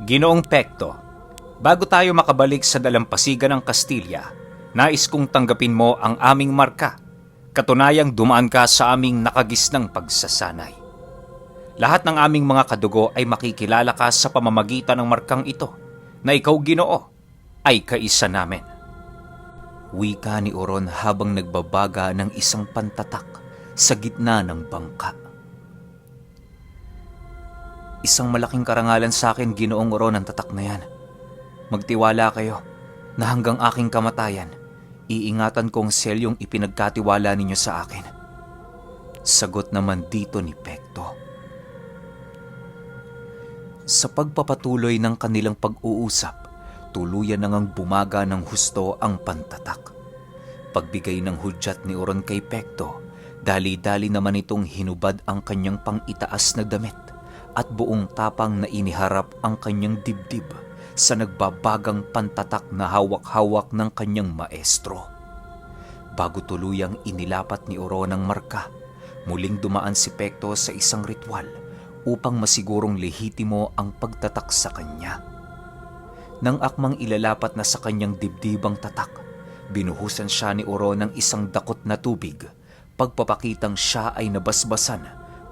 Ginoong Pekto, bago tayo makabalik sa dalampasigan ng Kastilya, nais kong tanggapin mo ang aming marka. Katunayang dumaan ka sa aming nakagisnang pagsasanay. Lahat ng aming mga kadugo ay makikilala ka sa pamamagitan ng markang ito, na ikaw, Ginoo, ay kaisa namin. Wika ni Oron habang nagbabaga ng isang pantatak sa gitna ng bangka. Isang malaking karangalan sa akin, Ginoong Oron, ang tatak na yan. Magtiwala kayo na hanggang aking kamatayan, iingatan kong selyong ipinagkatiwala ninyo sa akin. Sagot naman dito ni Pekto. Sa pagpapatuloy ng kanilang pag-uusap, tuluyan na ngang bumaga ng husto ang pantatak. Pagbigay ng hudyat ni Oron kay Pekto, dali-dali naman itong hinubad ang kanyang pang-itaas na damit at buong tapang na iniharap ang kanyang dibdib sa nagbabagang pantatak na hawak-hawak ng kanyang maestro. Bago tuluyang inilapat ni Oron ang marka, muling dumaan si Pekto sa isang ritual upang masigurong lehitimo ang pagtatak sa kanya. Nang akmang ilalapat na sa kanyang dibdib ang tatak, binuhusan siya ni Oron ng isang dakot na tubig, pagpapakitang siya ay nabasbasan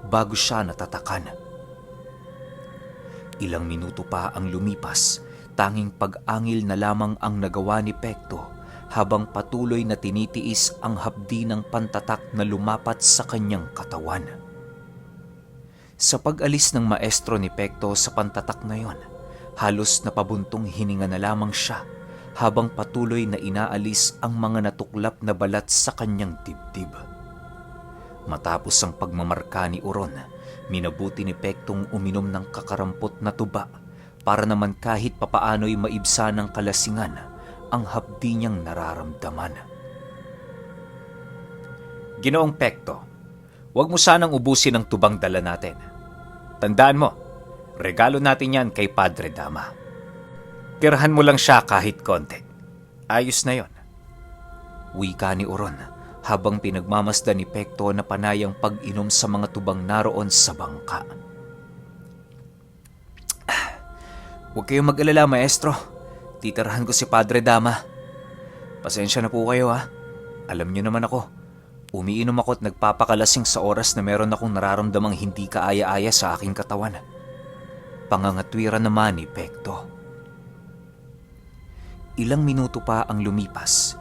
bago siya natatakan. Ilang minuto pa ang lumipas, tanging pag-angil na lamang ang nagawa ni Pekto habang patuloy na tinitiis ang hapdi ng pantatak na lumapat sa kanyang katawan. Sa pag-alis ng maestro ni Pekto sa pantatak na yon, halos napabuntong hininga na lamang siya habang patuloy na inaalis ang mga natuklap na balat sa kanyang dibdib. Matapos ang pagmamarka ni Oron, minabuti ni Pektong uminom ng kakarampot na tuba para naman kahit papaano'y maibsa ng kalasingan ang hapdi niyang nararamdaman. Ginoong Pekto, huwag mo sanang ubusin ang tubang dala natin. Tandaan mo, regalo natin yan kay Padre Dama. Tirahan mo lang siya kahit konti. Ayos na yon. Wika ni Oron habang pinagmamasdan ni Pekto na panayang pag-inom sa mga tubang naroon sa bangka. Huwag kayong mag-alala, maestro. Titirahan ko si Padre Dama. Pasensya na po kayo, ha. Alam niyo naman ako. Umiinom ako at nagpapakalasing sa oras na meron akong nararamdamang hindi kaaya-aya sa aking katawan. Pangangatwiran naman ni Pekto. Ilang minuto pa ang lumipas.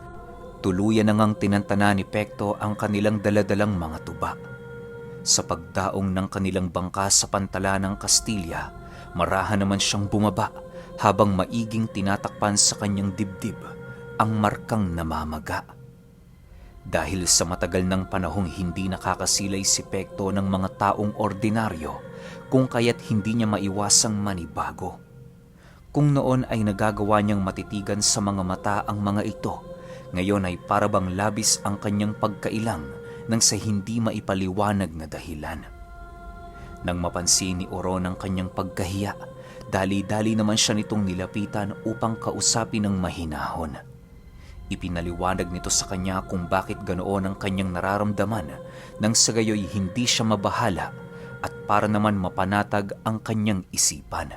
Tuluyan na ngang tinantana ni Pekto ang kanilang daladalang mga tuba. Sa pagdaong ng kanilang bangka sa pantala ng Kastilya, marahan naman siyang bumaba habang maiging tinatakpan sa kanyang dibdib ang markang namamaga. Dahil sa matagal ng panahong hindi nakakasilay si Pekto ng mga taong ordinaryo, kung kaya't hindi niya maiwasang manibago. Kung noon ay nagagawa niyang matitigan sa mga mata ang mga ito, ngayon ay parabang labis ang kanyang pagkailang nang sa hindi maipaliwanag na dahilan. Nang mapansin ni Oron ang kanyang pagkahiya, dali-dali naman siya nitong nilapitan upang kausapin ng mahinahon. Ipinaliwanag nito sa kanya kung bakit ganoon ang kanyang nararamdaman nang sa gayoy hindi siya mabahala at para naman mapanatag ang kanyang isipan.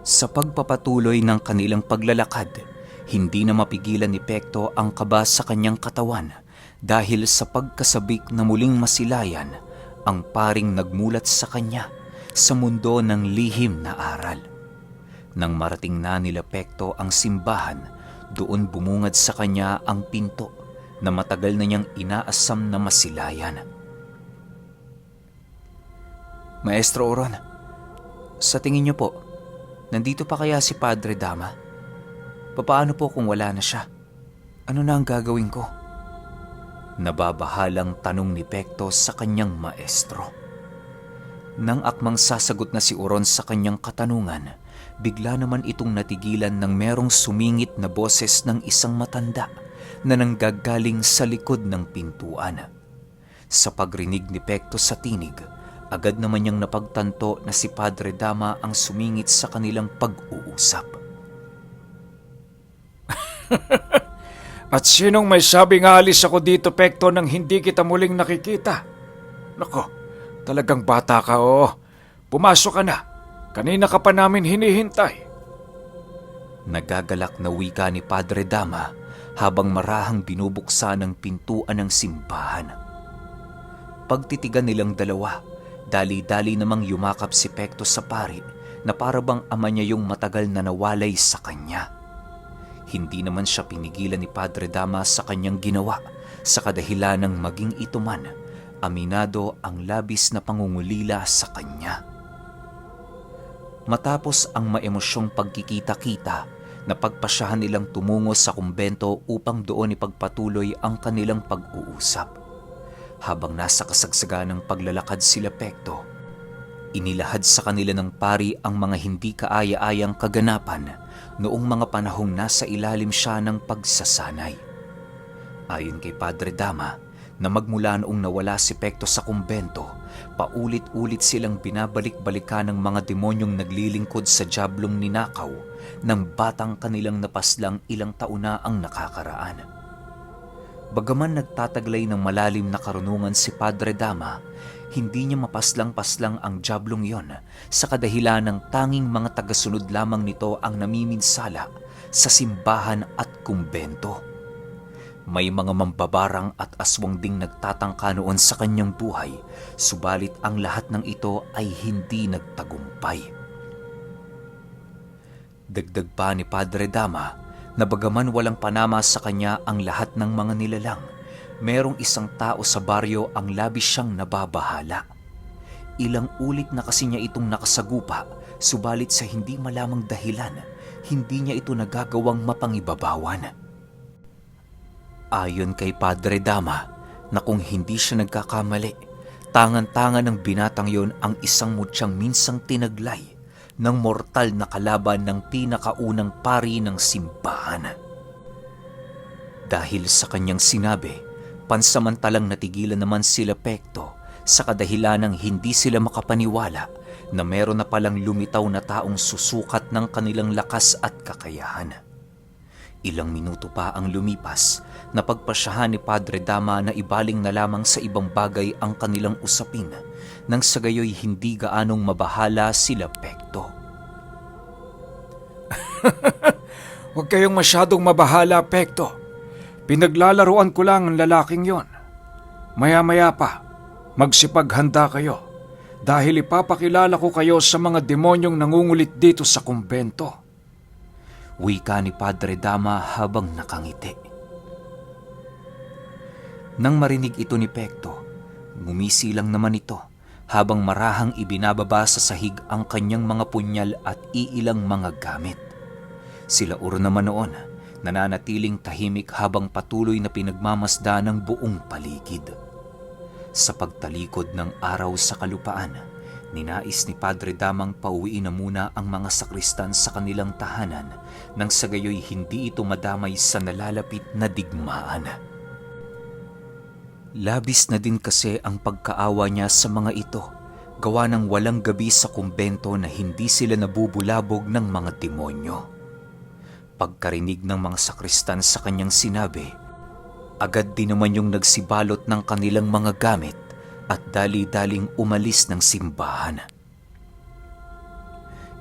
Sa pagpapatuloy ng kanilang paglalakad, hindi na mapigilan ni Pekto ang kaba sa kanyang katawan dahil sa pagkasabik na muling masilayan ang paring nagmulat sa kanya sa mundo ng lihim na aral. Nang marating na nila Pekto ang simbahan, doon bumungad sa kanya ang pinto na matagal na niyang inaasam na masilayan. Maestro Oron, sa tingin niyo po, nandito pa kaya si Padre Dama? Papaano po kung wala na siya? Ano na ang gagawin ko? Nababahalang tanong ni Pekto sa kanyang maestro. Nang akmang sasagot na si Oron sa kanyang katanungan, bigla naman itong natigilan ng merong sumingit na boses ng isang matanda na nanggagaling sa likod ng pintuan. Sa pagrinig ni Pekto sa tinig, agad naman niyang napagtanto na si Padre Dama ang sumingit sa kanilang pag-uusap. At sinong may sabing alis ako dito, Pekto, nang hindi kita muling nakikita? Nako, talagang bata ka, oh. Pumasok ka na. Kanina ka pa namin hinihintay. Nagagalak na wika ni Padre Dama habang marahang binubuksan ang pintuan ng simbahan. Pagtitigan nilang dalawa, dali-dali namang yumakap si Pekto sa pari na parabang ama niya yung matagal na nawalay sa kanya. Hindi naman siya pinigilan ni Padre Dama sa kanyang ginawa sa kadahilan ng maging ito man, aminado ang labis na pangungulila sa kanya. Matapos ang maemosyong pagkikita-kita, napagpasyahan nilang tumungo sa kumbento upang doon ipagpatuloy ang kanilang pag-uusap. Habang nasa kasagsagan ng paglalakad sila Pekto, inilahad sa kanila ng pari ang mga hindi kaaya-ayang kaganapan noong mga panahong nasa ilalim siya ng pagsasanay. Ayon kay Padre Dama, na magmula noong nawala si Pekto sa kumbento, paulit-ulit silang binabalik-balikan ng mga demonyong naglilingkod sa diablong ninakaw ng batang kanilang napaslang ilang taon na ang nakakaraan. Bagaman nagtataglay ng malalim na karunungan si Padre Dama, hindi niya mapaslang-paslang ang diablong yon sa kadahilan ng tanging mga tagasunod lamang nito ang namiminsala sa simbahan at kumbento. May mga mambabarang at aswang ding nagtatangka noon sa kanyang buhay, subalit ang lahat ng ito ay hindi nagtagumpay. Dagdag pa ni Padre Dama na bagaman walang panama sa kanya ang lahat ng mga nilalang, merong isang tao sa baryo ang labis siyang nababahala. Ilang ulit na kasi niya itong nakasagupa, subalit sa hindi malamang dahilan, hindi niya ito nagagawang mapangibabawan. Ayon kay Padre Dama na kung hindi siya nagkakamali, tangan-tangan ng binatang yon ang isang mutyang minsang tinaglay ng mortal na kalaban ng pinakaunang pari ng simbahan. Dahil sa kanyang sinabi, pansamantalang natigilan naman sila Pekto sa kadahilan ng hindi sila makapaniwala na meron na palang lumitaw na taong susukat ng kanilang lakas at kakayahan. Ilang minuto pa ang lumipas, napagpasyahan ni Padre Dama na ibaling na lamang sa ibang bagay ang kanilang usapin nang sa gayoy hindi gaanong mabahala sila Pekto. Huwag kayong masyadong mabahala, Pekto. Pinaglalaroan ko lang ang lalaking yon. Maya-maya pa, magsipaghanda kayo dahil ipapakilala ko kayo sa mga demonyong nangungulit dito sa kumbento. Wika ni Padre Dama habang nakangiti. Nang marinig ito ni Pekto, ngumisi lang naman ito habang marahang ibinababa sa sahig ang kanyang mga punyal at iilang mga gamit. Sila Uro naman noon, nananatiling tahimik habang patuloy na pinagmamasdan ng buong paligid. Sa pagtalikod ng araw sa kalupaan, ninais ni Padre Damang pauwiin na muna ang mga sakristan sa kanilang tahanan nang sa gayoy hindi ito madamay sa nalalapit na digmaan. Labis na din kasi ang pagkaawa niya sa mga ito, gawa ng walang gabi sa kumbento na hindi sila nabubulabog ng mga demonyo. Pagkarinig ng mga sakristan sa kanyang sinabi, agad din naman yung nagsibalot ng kanilang mga gamit at dali-daling umalis ng simbahan.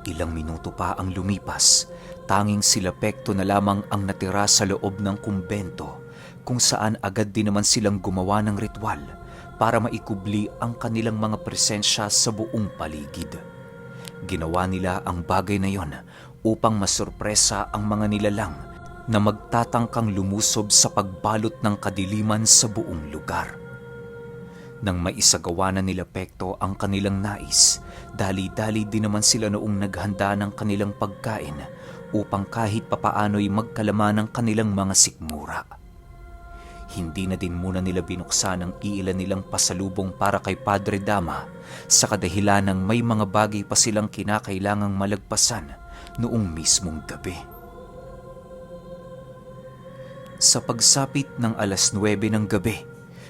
Ilang minuto pa ang lumipas, tanging sila Pekto na lamang ang natira sa loob ng kumbento, kung saan agad din naman silang gumawa ng ritual para maikubli ang kanilang mga presensya sa buong paligid. Ginawa nila ang bagay na yon upang masurpresa ang mga nilalang na magtatangkang lumusob sa pagbalot ng kadiliman sa buong lugar. Nang maisagawa na nila Pekto ang kanilang nais, dali-dali din naman sila noong naghanda ng kanilang pagkain upang kahit papaano'y magkalaman ng kanilang mga sikmura. Hindi na din muna nila binuksan ang iilan nilang pasalubong para kay Padre Dama sa kadahilan ng may mga bagay pa silang kinakailangang malagpasan noong mismong gabi. Sa pagsapit ng 9:00 ng gabi,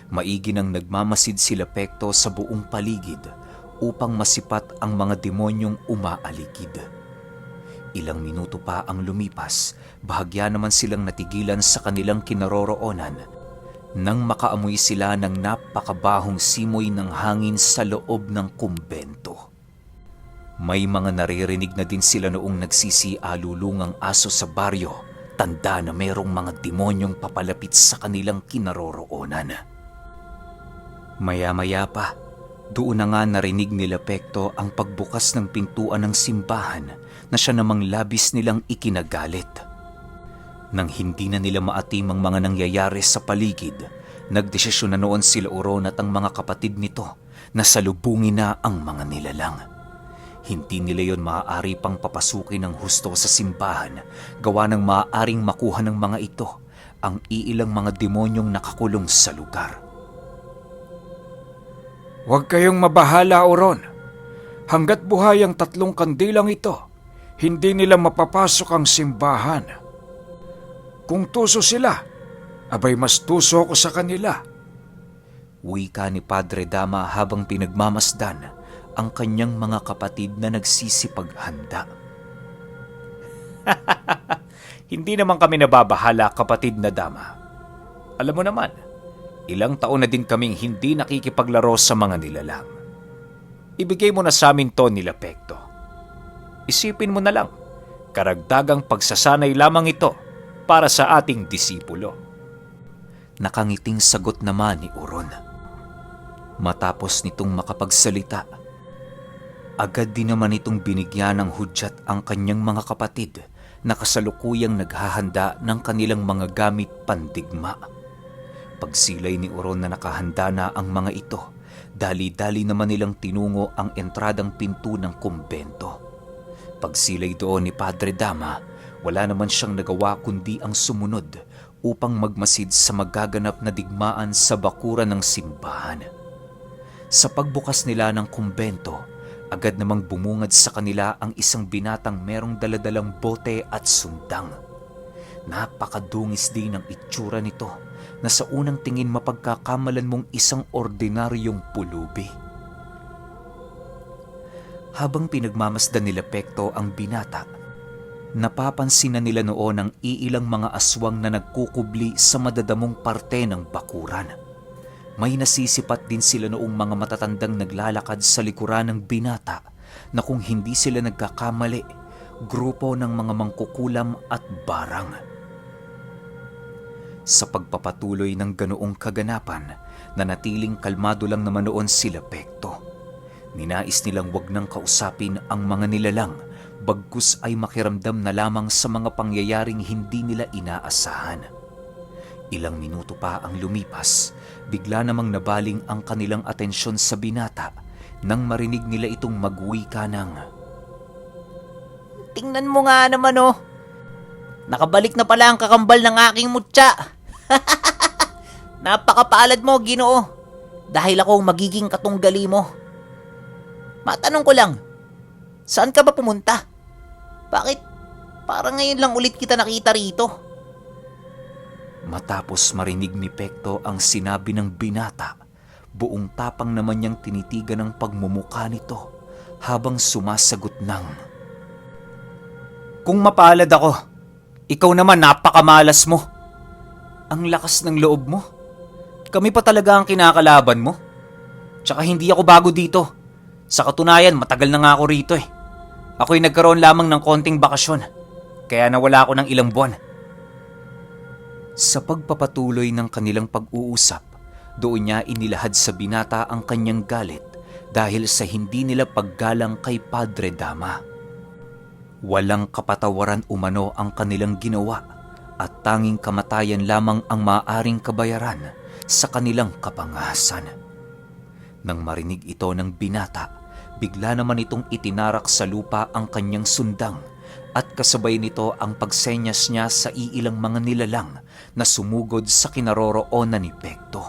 maigi nang nagmamasid sila Pekto sa buong paligid upang masipat ang mga demonyong umaaligid. Ilang minuto pa ang lumipas, bahagya naman silang natigilan sa kanilang kinaroroonan nang makaamoy sila ng napakabahong simoy ng hangin sa loob ng kumbento. May mga naririnig na din sila noong nagsisialulungang aso sa baryo, tanda na merong mga demonyong papalapit sa kanilang kinaroroonan. Maya-maya pa, doon na nga narinig nila Pekto ang pagbukas ng pintuan ng simbahan na siya namang labis nilang ikinagalit. Nang hindi na nila maatim ang mga nangyayari sa paligid, nagdesisyon na noon sila Oron at ang mga kapatid nito na salubungin na ang mga nilalang. Hindi nila yon maaari pang papasukin ng husto sa simbahan, gawa ng maaaring makuha ng mga ito ang iilang mga demonyong nakakulong sa lugar. Huwag kayong mabahala, Oron. Hanggat buhay ang 3 kandilang ito, hindi nila mapapasok ang simbahan. Kung tuso sila, abay mas tuso ko sa kanila. Wika ni Padre Dama habang pinagmamasdan ang kanyang mga kapatid na nagsisipaghanda. Hindi naman kami nababahala, kapatid na Dama. Alam mo naman, ilang taon na din kaming hindi nakikipaglaro sa mga nilalang. Ibigay mo na sa amin to, nila Pekto. Isipin mo na lang, karagdagang pagsasanay lamang ito para sa ating disipulo. Nakangiting sagot naman ni Oron. Matapos nitong makapagsalita, agad din naman itong binigyan ng hudyat ang kanyang mga kapatid na kasalukuyang naghahanda ng kanilang mga gamit pandigma. Pagsilay ni Oron na nakahanda na ang mga ito, dali-dali naman nilang tinungo ang entradang pinto ng kumbento. Pagsilay doon ni Padre Dama, wala naman siyang nagawa kundi ang sumunod upang magmasid sa magaganap na digmaan sa bakuran ng simbahan. Sa pagbukas nila ng kumbento, agad namang bumungad sa kanila ang isang binatang merong daladalang bote at sundang. Napakadungis din ang itsura nito na sa unang tingin mapagkakamalan mong isang ordinaryong pulubi. Habang pinagmamasdan nila Pekto ang binata, napapansin na nila noon ang iilang mga aswang na nagkukubli sa madadamong parte ng bakuran. May nasisipat din sila noong mga matatandang naglalakad sa likuran ng binata na kung hindi sila nagkakamali, grupo ng mga mangkukulam at barang. Sa pagpapatuloy ng ganoong kaganapan, nanatiling kalmado lang naman noon sila Pekto. Ninais nilang wag nang kausapin ang mga nilalang, bagkus ay makiramdam na lamang sa mga pangyayaring hindi nila inaasahan. Ilang minuto pa ang lumipas, bigla namang nabaling ang kanilang atensyon sa binata nang marinig nila itong magwika ng, "Tingnan mo nga naman oh. Nakabalik na pala ang kakambal ng aking mutya. Napakapaalad mo, Ginoo. Dahil ako magiging katunggali mo. Matanong ko lang, saan ka ba pumunta? Bakit parang ngayon lang ulit kita nakita rito?" Matapos marinig ni Pekto ang sinabi ng binata, buong tapang naman niyang tinitigan ang pagmumukha nito habang sumasagot ng, "Kung mapalad ako, ikaw naman napakamalas mo. Ang lakas ng loob mo. Kami pa talaga ang kinakalaban mo. Tsaka hindi ako bago dito. Sa katunayan, matagal na nga ako rito eh. Ako'y nagkaroon lamang ng konting bakasyon, kaya nawala ako ng ilang buwan." Sa pagpapatuloy ng kanilang pag-uusap, doon niya inilahad sa binata ang kanyang galit dahil sa hindi nila paggalang kay Padre Dama. Walang kapatawaran umano ang kanilang ginawa at tanging kamatayan lamang ang maaaring kabayaran sa kanilang kapangasan. Nang marinig ito ng binata, bigla naman itong itinarak sa lupa ang kanyang sundang at kasabay nito ang pagsenyas niya sa iilang mga nilalang na sumugod sa kinaroroonan ni Pekto.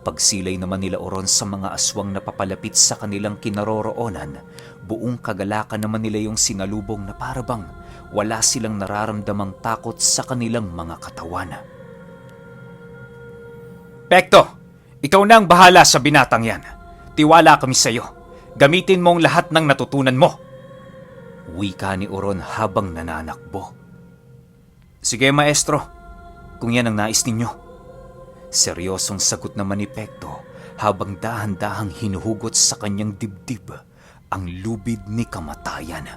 Pagsilay naman nila Oron sa mga aswang na papalapit sa kanilang kinaroroonan, buong kagalakan naman nila yung sinalubong na parabang wala silang nararamdamang takot sa kanilang mga katawan. Pekto, ikaw na ang bahala sa binatang yan. Tiwala kami sa iyo. Gamitin mo ang lahat ng natutunan mo. Wika ni Oron habang nananakbo. Sige, maestro. Kung yan ang nais ninyo. Seryosong sagot naman ni Pekto habang dahan-dahang hinuhugot sa kanyang dibdib ang lubid ni kamatayan.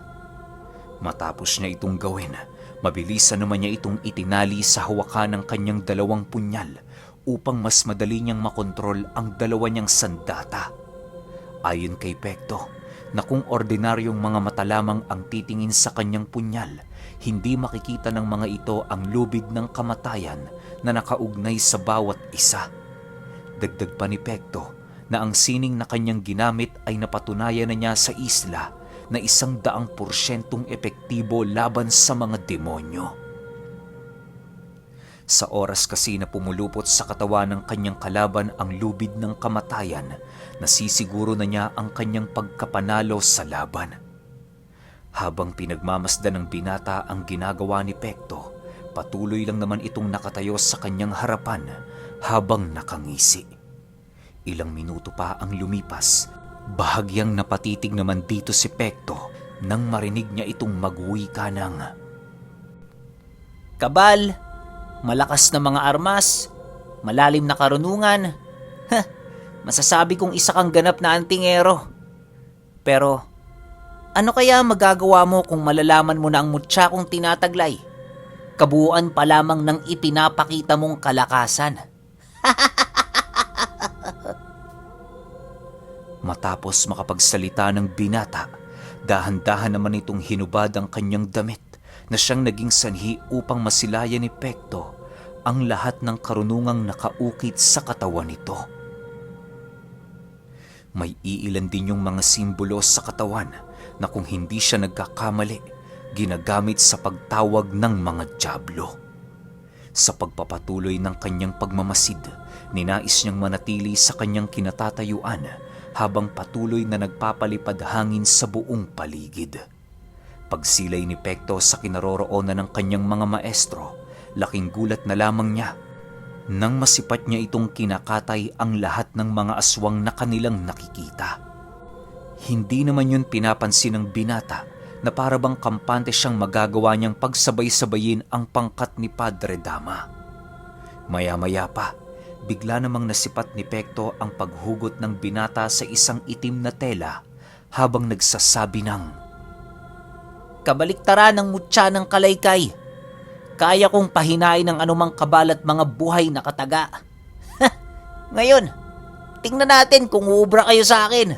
Matapos niya itong gawin, mabilisan naman niya itong itinali sa hawakan ng kanyang 2 punyal upang mas madali niyang makontrol ang 2 niyang sandata. Ayon kay Pekto, na kung ordinaryong mga mata lamang ang titingin sa kanyang punyal, hindi makikita ng mga ito ang lubid ng kamatayan na nakaugnay sa bawat isa. Dagdag pa ni Pekto na ang sining na kanyang ginamit ay napatunayan na niya sa isla na 100% epektibo laban sa mga demonyo. Sa oras kasi na pumulupot sa katawan ng kanyang kalaban ang lubid ng kamatayan, nasisiguro na niya ang kanyang pagkapanalo sa laban. Habang pinagmamasdan ng binata ang ginagawa ni Pekto, patuloy lang naman itong nakatayo sa kanyang harapan habang nakangisi. Ilang minuto pa ang lumipas, bahagyang napatitig naman dito si Pekto nang marinig niya itong magwika ng, Kabal, malakas na mga armas, malalim na karunungan. Masasabi kong isa kang ganap na antingero. Pero, ano kaya magagawa mo kung malalaman mo na ang mutya kong tinataglay? Kabuuan pa lamang ng ipinapakita mong kalakasan. Matapos makapagsalita ng binata, dahan-dahan naman itong hinubad ang kanyang damit na siyang naging sanhi upang masilayan ni Pekto ang lahat ng karunungang nakaukit sa katawan nito. May iilan din yung mga simbolo sa katawan na kung hindi siya nagkakamali, ginagamit sa pagtawag ng mga dyablo. Sa pagpapatuloy ng kanyang pagmamasid, ninais niyang manatili sa kanyang kinatatayuan habang patuloy na nagpapalipad hangin sa buong paligid. Pagsilay ni Pekto sa kinaroroonan ng kanyang mga maestro, laking gulat na lamang niya nang masipat niya itong kinakatay ang lahat ng mga aswang na kanilang nakikita. Hindi naman yun pinapansin ng binata na para bang kampante siyang magagawa niyang pagsabay-sabayin ang pangkat ni Padre Dama. Maya-maya pa, bigla namang nasipat ni Pekto ang paghugot ng binata sa isang itim na tela habang nagsasabi ng, Kabaliktaran ng mutya ng kalaykay. Kaya kong pahinain ng anumang kabal at mga buhay na kataga. Ngayon, tingnan natin kung uubra kayo sa akin.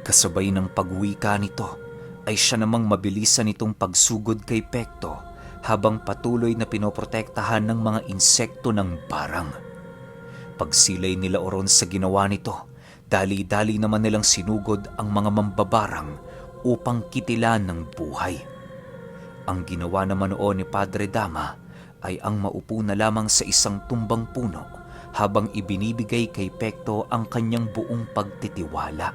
Kasabay ng pagwika nito ay siya namang mabilisan itong pagsugod kay Pekto habang patuloy na pinoprotektahan ng mga insekto ng barang. Pagsilay nila Oron sa ginawa nito, dali-dali naman nilang sinugod ang mga mambabarang upang kitilan ng buhay. Ang ginawa naman noon ni Padre Dama ay ang maupo na lamang sa isang tumbang puno habang ibinibigay kay Pekto ang kanyang buong pagtitiwala.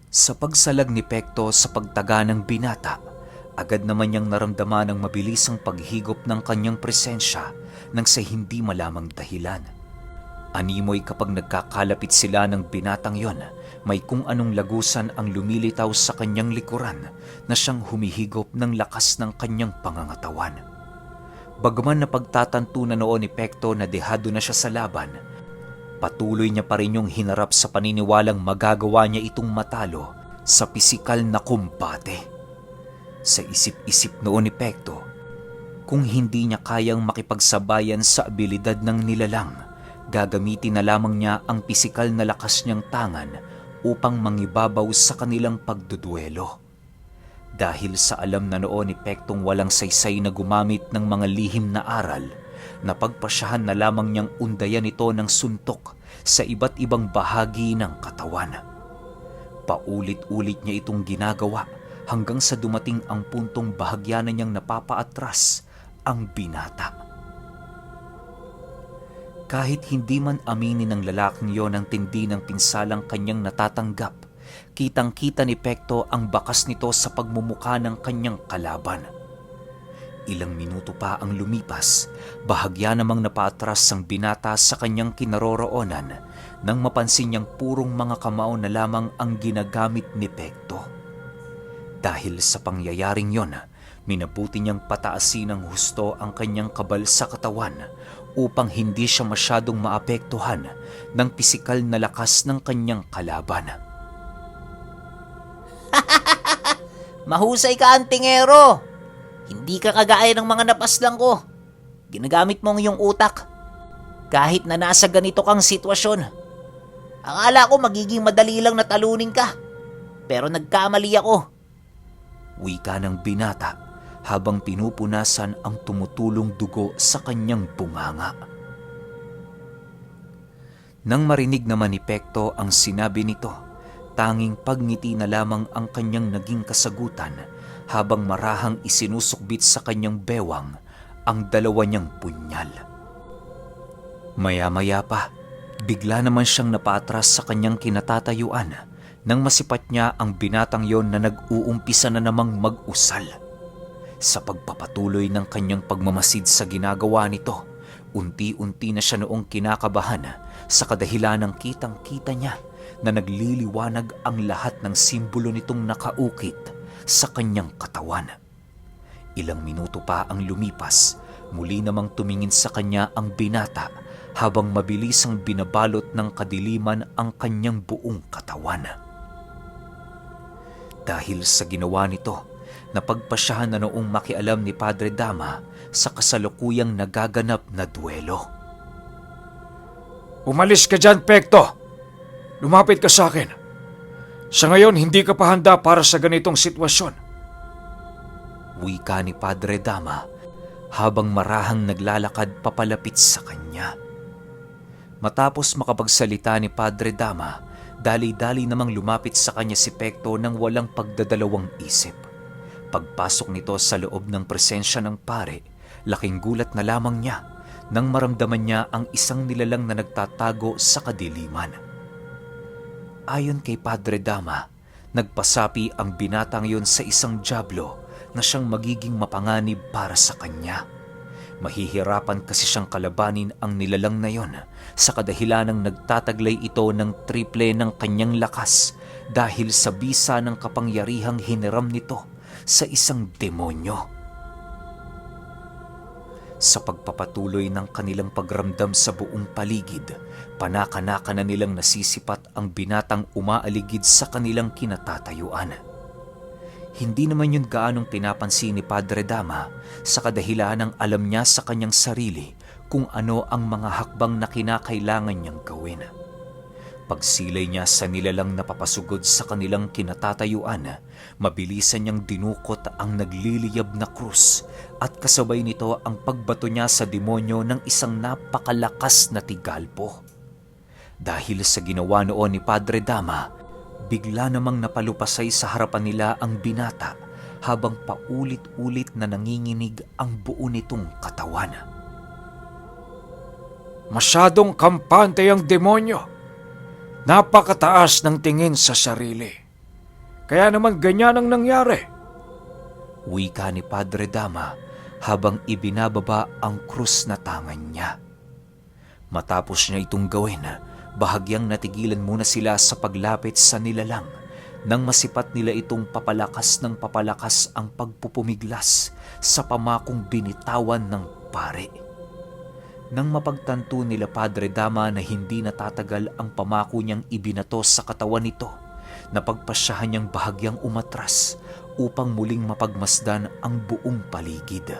Sa pagsalag ni Pekto sa pagtaga ng binata, agad naman niyang naramdaman ang mabilisang paghigop ng kanyang presensya nang sa hindi malamang dahilan. Animoy kapag nagkakalapit sila ng binatang yon, may kung anong lagusan ang lumilitaw sa kanyang likuran na siyang humihigop ng lakas ng kanyang pangangatawan. Bagaman na pagtatanto na noon ni Pekto na dehado na siya sa laban, patuloy niya pa rin yung hinarap sa paniniwalang magagawa niya itong matalo sa pisikal na kumbate. Sa isip-isip noon ni Pekto, kung hindi niya kayang makipagsabayan sa abilidad ng nilalang, gagamitin na lamang niya ang pisikal na lakas niyang tangan upang mangibabaw sa kanilang pagduduelo. Dahil sa alam na noon ni Pektong walang saysay na gumamit ng mga lihim na aral, napagpasyahan na lamang niyang undayan ito ng suntok sa iba't ibang bahagi ng katawan. Paulit-ulit niya itong ginagawa hanggang sa dumating ang puntong bahagya na niyang napapaatras ang binata. Kahit hindi man aminin ng lalaking yon ang tindi ng pinsalang kanyang natatanggap, kitang-kita ni Pekto ang bakas nito sa pagmumukha ng kanyang kalaban. Ilang minuto pa ang lumipas, bahagya namang napaatras ang binata sa kanyang kinaroroonan nang mapansin niyang purong mga kamao na lamang ang ginagamit ni Pekto. Dahil sa pangyayaring yon, minabuti niyang pataasin ng husto ang kanyang kabal sa katawan upang hindi siya masyadong maapektuhan ng pisikal na lakas ng kanyang kalaban. Mahusay ka, antingero! Hindi ka kagaya ng mga napaslang ko. Ginagamit mo ang iyong utak. Kahit na nasa ganito kang sitwasyon. Akala ko magiging madali lang na talunin ka. Pero nagkamali ako. Wika ng binata habang pinupunasan ang tumutulong dugo sa kanyang bunganga. Nang marinig naman ni Pekto ang sinabi nito, tanging pagngiti na lamang ang kanyang naging kasagutan habang marahang isinusukbit sa kanyang bewang ang dalawa niyang punyal. Maya-maya pa, bigla naman siyang napatras sa kanyang kinatatayuan nang masipat niya ang binatang yon na nag-uumpisa na namang mag-usal. Sa pagpapatuloy ng kanyang pagmamasid sa ginagawa nito, unti-unti na siya noong kinakabahan sa kadahilan ng kitang-kita niya na nagliliwanag ang lahat ng simbolo nitong nakaukit sa kanyang katawan. Ilang minuto pa ang lumipas, muli namang tumingin sa kanya ang binata habang mabilis ang binabalot ng kadiliman ang kanyang buong katawan. Dahil sa ginawa nito, napagpasyahan na noong makialam ni Padre Dama sa kasalukuyang nagaganap na duelo. Umalis ka dyan, Pekto! Lumapit ka sa akin. Sa ngayon, hindi ka pa handa para sa ganitong sitwasyon. Wika ni Padre Dama habang marahang naglalakad papalapit sa kanya. Matapos makapagsalita ni Padre Dama, dali-dali namang lumapit sa kanya si Pekto nang walang pagdadalawang isip. Pagpasok nito sa loob ng presensya ng pare, laking gulat na lamang niya nang maramdaman niya ang isang nilalang na nagtatago sa kadiliman. Ayon kay Padre Dama, nagpasapi ang binatang yon sa isang dyablo na siyang magiging mapanganib para sa kanya. Mahihirapan kasi siyang kalabanin ang nilalang na yon sa kadahilanang nagtataglay ito ng triple ng kanyang lakas dahil sa bisa ng kapangyarihang hiniram nito sa isang demonyo. Sa pagpapatuloy ng kanilang pagramdam sa buong paligid, panaka-naka na nilang nasisipat ang binatang umaaligid sa kanilang kinatatayuan. Hindi naman yun gaanong pinapansin ni Padre Dama sa kadahilanang alam niya sa kanyang sarili kung ano ang mga hakbang na kinakailangan niyang gawin. Pagsilay niya sa nilalang napapasugod sa kanilang kinatatayuan, mabilisan niyang dinukot ang nagliliyab na krus at kasabay nito ang pagbato niya sa demonyo ng isang napakalakas na tigalpo. Dahil sa ginawa noon ni Padre Dama, bigla namang napalupasay sa harapan nila ang binata habang paulit-ulit na nanginginig ang buo nitong katawan. Masyadong kampante ang demonyo. Napakataas ng tingin sa sarili. Kaya naman ganyan ang nangyari. Wika ni Padre Dama habang ibinababa ang krus na tangan niya. Matapos niya itong gawin, bahagyang natigilan muna sila sa paglapit sa nilalang nang masipat nila itong papalakas ng papalakas ang pagpupumiglas sa pamakong binitawan ng pare. Nang mapagtanto nila Padre Dama na hindi natatagal ang pamako niyang ibinato sa katawan nito, napagpasyahan niyang bahagyang umatras upang muling mapagmasdan ang buong paligid.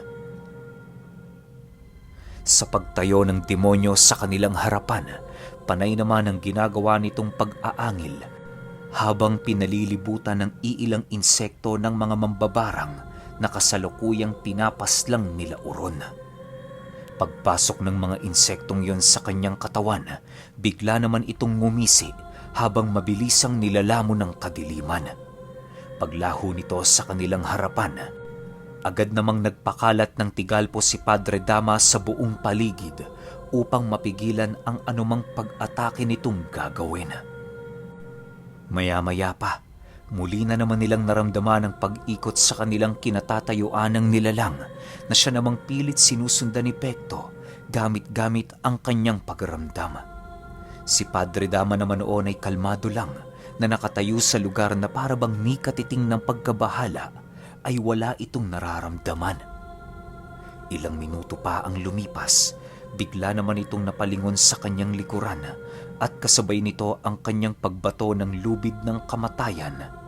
Sa pagtayo ng demonyo sa kanilang harapan, panay naman ang ginagawa nitong pag-aangil habang pinalilibutan ng iilang insekto ng mga mambabarang na kasalukuyang pinapaslang nila uron. Pagpasok ng mga insektong yon sa kanyang katawan, bigla naman itong ngumisi habang mabilisang nilalamon ng kadiliman. Paglaho nito sa kanilang harapan, agad namang nagpakalat ng tigalpo si Padre Dama sa buong paligid upang mapigilan ang anumang pag-atake nitong gagawin. Maya-maya pa, muli na naman nilang naramdaman ang pag-ikot sa kanilang kinatatayuan ng nilalang na siya namang pilit sinusundan ni Pekto gamit-gamit ang kanyang pagramdam. Si Padre Dama naman noon ay kalmado lang na nakatayo sa lugar na parabang ni katiting ng pagkabahala ay wala itong nararamdaman. Ilang minuto pa ang lumipas, bigla naman itong napalingon sa kanyang likuran at kasabay nito ang kanyang pagbato ng lubid ng kamatayan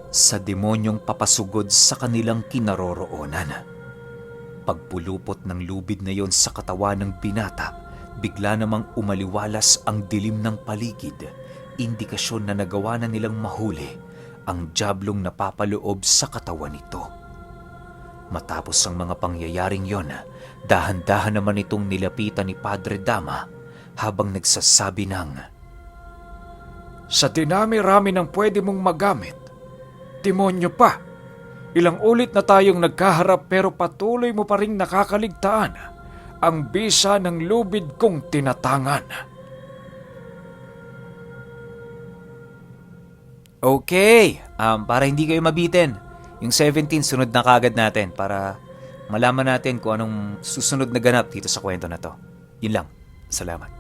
sa demonyong papasugod sa kanilang kinaroroonan. Pagpulupot ng lubid na yon sa katawan ng binata, bigla namang umaliwalas ang dilim ng paligid, indikasyon na nagawa na nilang mahuli ang diablong napapaloob sa katawan nito. Matapos ang mga pangyayaring yon, dahan-dahan naman itong nilapitan ni Padre Dama habang nagsasabi ng, Sa dinami-rami ng pwede mong magamit, demonyo pa. Ilang ulit na tayong nagkaharap pero patuloy mo pa ring nakakaligtaan ang bisa ng lubid kong tinatangan. Okay, para hindi kayo mabitin, yung 17 sunod na kagad natin para malaman natin kung anong susunod na ganap dito sa kwento na to. Yun lang. Salamat.